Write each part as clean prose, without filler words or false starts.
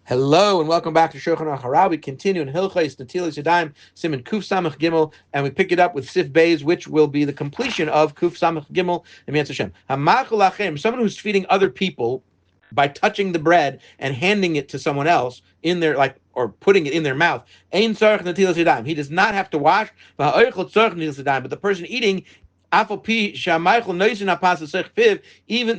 Hello and welcome back to Shulchan HaRav. We continue in Hilchos, Netilas, Yadaim, Siman Kuf Samach Gimel, and we pick it up with Sif Beis, which will be the completion of Kuf Samach Gimel and Mitzvah Hashem. Hamachul Lachem, someone who's feeding other people by touching the bread and handing it to someone else in their or putting it in their mouth. Ein tzarich netilas yadayim. He does not have to wash. But the person eating, even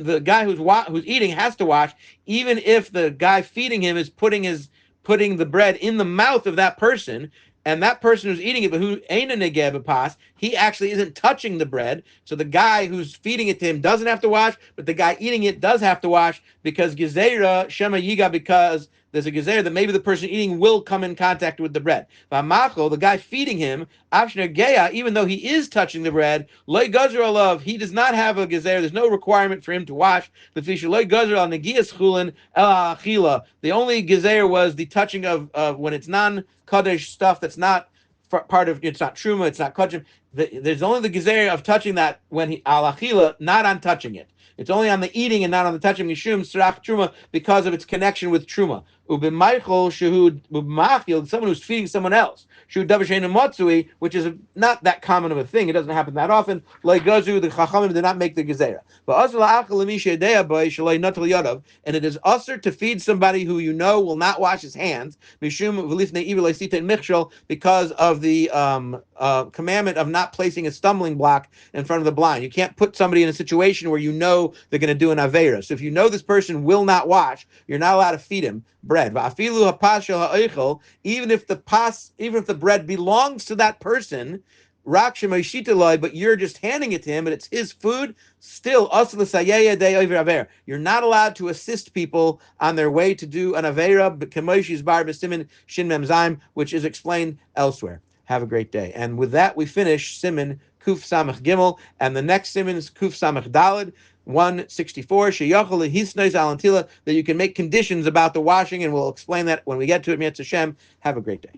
the guy who's eating has to wash, even if the guy feeding him is putting the bread in the mouth of that person, and that person who's eating it, but who ain't a negeb pas, he actually isn't touching the bread. So the guy who's feeding it to him doesn't have to wash, but the guy eating it does have to wash because gezerah shema yiga, because there's a gezerah that maybe the person eating will come in contact with the bread. V'amachol, the guy feeding him, avshner geya, even though he is touching the bread, loy gazer alav, he does not have a gezerah. There's no requirement for him to wash. The fisher loy gazer al negias chulin el achila. The only gezerah was the touching of when it's non-kadosh stuff that's not part of, it's not truma, it's not kachim. There's only the gezerah of touching that when he al achila, not on touching it. It's only on the eating and not on the touching mishum srach truma because of its connection with truma. Ubimaichol shehud ubmachil, someone who's feeding someone else. Shehud davasheinu matzui, which is not that common of a thing. It doesn't happen that often. Like gazu, the chachamim did not make the gezerah. And it is usher to feed somebody who you know will not wash his hands, because of the commandment of not placing a stumbling block in front of the blind. You can't put somebody in a situation where you know they're going to do an avera. So if you know this person will not wash, you're not allowed to feed him bread. Even if the bread belongs to that person, but you're just handing it to him, but it's his food, still, you're not allowed to assist people on their way to do an avera, which is explained elsewhere. Have a great day. And with that, we finish Siman Kuf Samach Gimel, and the next Siman is Kuf Samach Daled, 164, that you can make conditions about the washing, and we'll explain that when we get to it. Mitzvah Hashem. Have a great day.